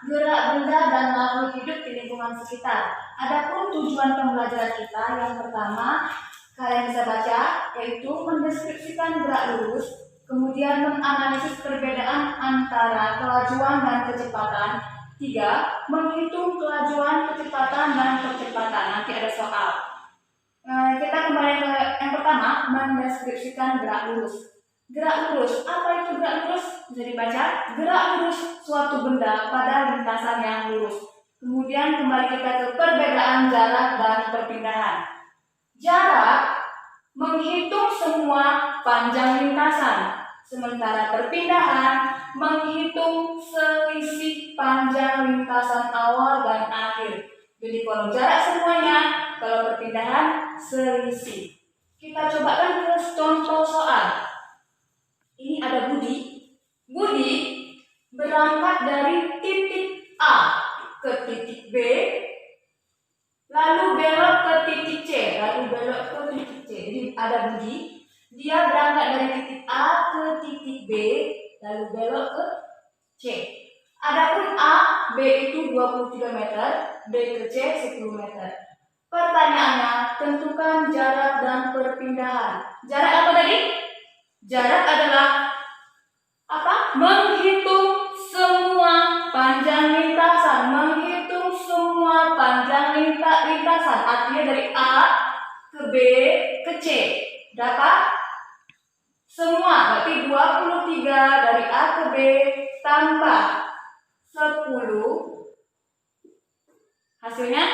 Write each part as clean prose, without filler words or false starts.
gerak benda dan makhluk hidup di lingkungan sekitar. Adapun tujuan pembelajaran kita yang pertama, kalian bisa baca, yaitu mendeskripsikan gerak lurus, kemudian menganalisis perbedaan antara kelajuan dan kecepatan. 3. Menghitung kelajuan, kecepatan, dan percepatan. Nanti ada soal. Kita kembali ke yang pertama, mendeskripsikan gerak lurus. Gerak lurus, apa itu gerak lurus? Bisa dibaca, gerak lurus suatu benda pada lintasan yang lurus. Kemudian kembali kita ke perbedaan jarak dan perpindahan. Jarak menghitung semua panjang lintasan, sementara perpindahan menghitung selisih panjang lintasan awal dan akhir. Jadi kalau jarak semuanya, kalau perpindahan selisih. Kita cobakan ke contoh soal. Ini ada Budi. Budi berangkat dari titik A ke titik B, lalu belok ke titik C, Jadi ada Budi, dia berangkat dari titik A ke titik B, lalu belok ke C. Adapun A, B itu 23 meter, B ke C 10 meter. Pertanyaannya, tentukan jarak dan perpindahan. Jarak apa tadi? Jarak adalah apa? Menghitung semua panjang lintasan, lintasan. Artinya dari A ke B ke C. Dapat semua, berarti 23 dari A ke B tambah 10. Hasilnya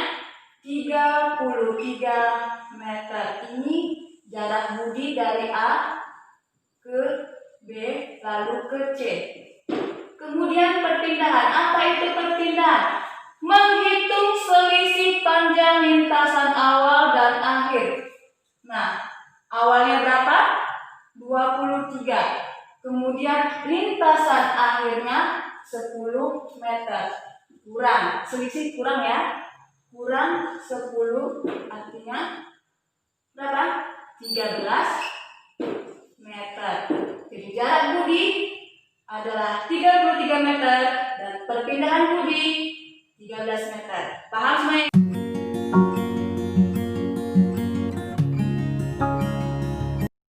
33 meter. Ini jarak Budi dari A ke B lalu ke C. Kemudian perpindahan. Apa itu perpindahan? Menghitung selisih panjang lintasan awal dan akhir. Nah, awalnya berapa? 23. Kemudian lintasan akhirnya 10 meter. Kurang, selisih kurang ya. Kurang 10 artinya berapa? 13 meter. Jadi jarak Budi adalah 33 meter dan perpindahan Budi 13 meter. Paham semuanya?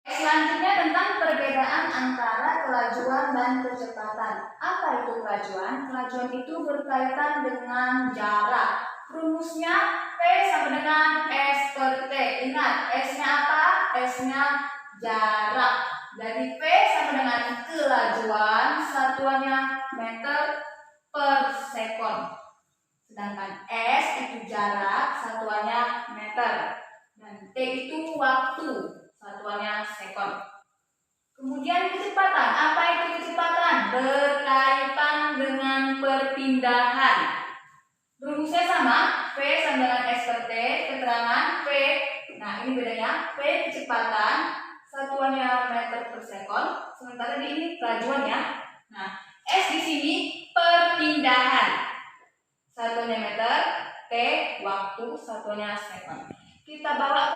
Selanjutnya tentang perbedaan antara kelajuan dan kecepatan. Apa itu kelajuan? Kelajuan itu berkaitan dengan jarak. Rumusnya P sama dengan S per T. Ingat, S-nya apa? S-nya jarak. Jadi P sama dengan kelajuan, satuannya meter per sekon. Sedangkan S itu jarak, satuannya meter. Dan T itu waktu, satuannya sekon. Kemudian kecepatan. Apa itu kecepatan? Berkaitan dengan perpindahan. Rumusnya sama, P sama dengan S per T, keterangan P. Nah, ini bedanya. P kecepatan, satuannya meter per sekon, sementara di ini kelajuan ya. Nah, S di sini perpindahan, satuannya meter, T waktu, satuannya sekon. Kita bawa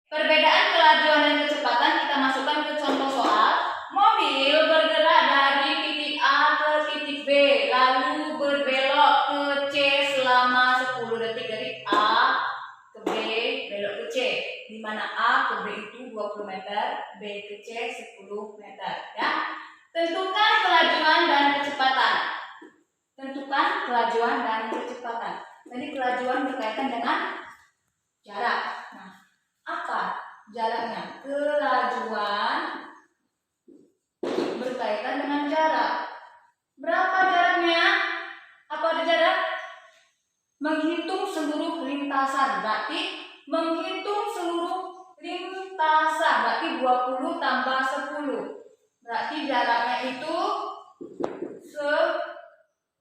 perbedaan kelajuan dan kecepatan, kita masukkan ke contoh soal. Mobil bergerak dari titik A ke titik B, lalu berbelok ke C selama 10 detik dari A ke B, belok ke C. Di mana A ke B itu 20 meter, B ke C 10 meter. Ya. Tentukan kelajuan dan kecepatan. Jadi kelajuan berkaitan dengan jarak. Nah, apa jaraknya? Kelajuan berkaitan dengan jarak. Berapa jaraknya? Apa ada jarak? Menghitung seluruh lintasan. Berarti menghitung seluruh lintasan. Berarti 20 tambah 10. Berarti jaraknya itu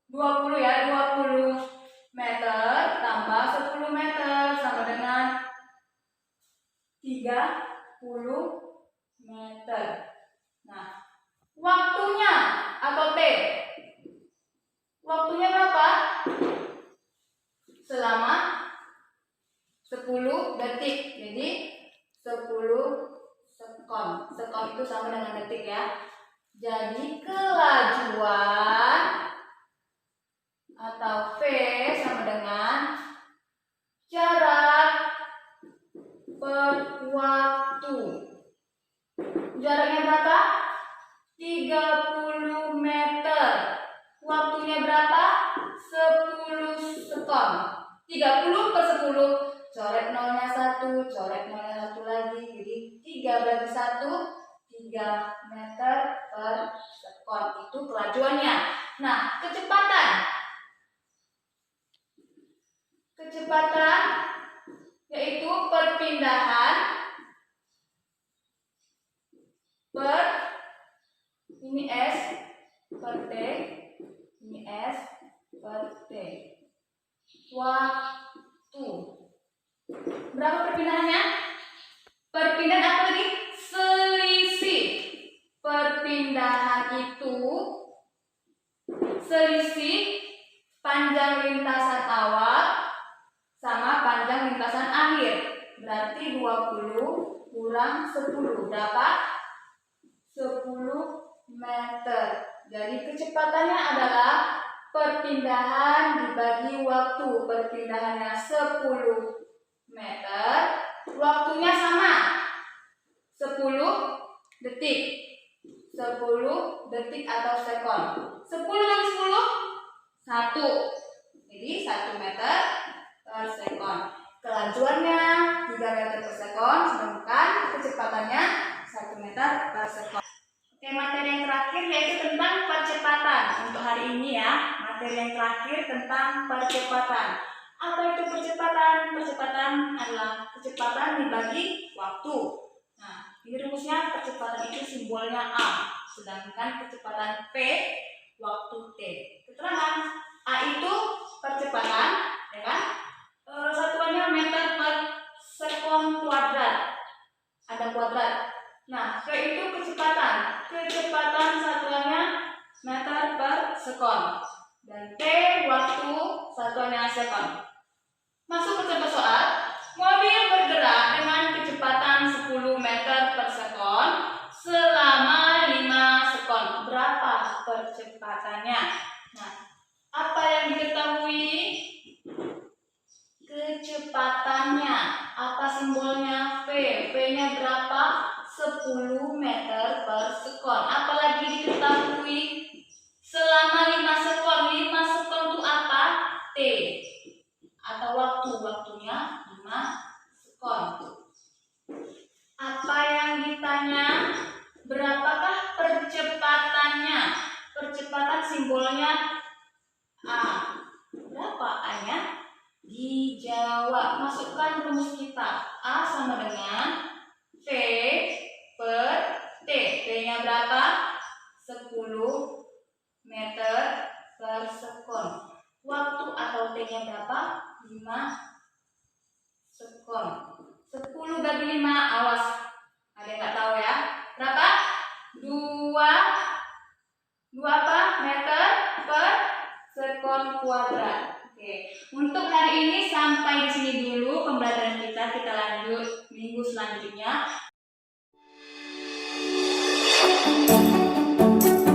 20 ya. 20 meter tambah 10 meter sama dengan 30 meter. Nah, waktunya atau T. Waktunya berapa? Selama 10 detik. Jadi 10 sekon. Sekon itu sama dengan detik ya. Jadi kelajuan atau V sama dengan jarak per waktu. Jaraknya berapa? 30 meter. Waktunya berapa? 10 sekon. 30 per 10. Coret nolnya 1, coret nolnya 1 lagi. Jadi 3 bagi 1, 3 meter per sekon. Itu kelajuannya. Nah, kecepatan. Kecepatan yaitu perpindahan per ini S per T, ini S per T. Waktu. Berapa perpindahannya? Perpindahan apa lagi? Selisih. Perpindahan itu selisih panjang lintasan awal sama panjang lintasan akhir. Berarti 20 kurang 10. Berapa? 10 meter. Jadi kecepatannya adalah perpindahan dibagi waktu. Perpindahannya 10 meter. Waktunya sama. 10 detik. 10 detik atau sekon. 10 kali 10? 1. Jadi 1 meter per sekon. Kelajuannya 3 meter per sekon, sedangkan kecepatannya 1 meter per sekon. Oke, materi yang terakhir yaitu tentang percepatan. Untuk hari ini ya, materi yang terakhir tentang percepatan. Apa itu percepatan? Percepatan adalah kecepatan dibagi waktu. Nah, ini rumusnya percepatan itu simbolnya A, sedangkan kecepatan P waktu T. Keterangan A itu percepatan, ya kan? Satuannya meter per sekon kuadrat. Ada kuadrat. Nah, P itu kecepatan. Kecepatan satuannya meter per sekon. Dan T waktu satuannya sekon. Masuk ke contoh soal. Mobil bergerak dengan kecepatan 10 meter per sekon selama 5 sekon. Berapa percepatannya? Nah, apa yang diketahui? Kecepatannya. Apa simbolnya? V. V-nya berapa? 10 meter per sekon. Apalagi diketahui selama 5 sekon. 5 sekon itu apa? T. Atau waktunya 5 sekon. Apa yang ditanya? Berapakah percepatannya? Percepatan simbolnya A. Berapa A-nya? Dijawab. Masukkan rumus kita. A sama dengan V per T. T-nya berapa? 10 meter per sekon. Waktu atau T-nya berapa? 5 sekon. 10 bagi 5, awas. Ada yang nggak tahu ya? Berapa? 2 apa? Meter per sekon kuadrat. Oke. Untuk hari ini sampai di sini dulu pembelajaran kita. Kita lanjut minggu selanjutnya.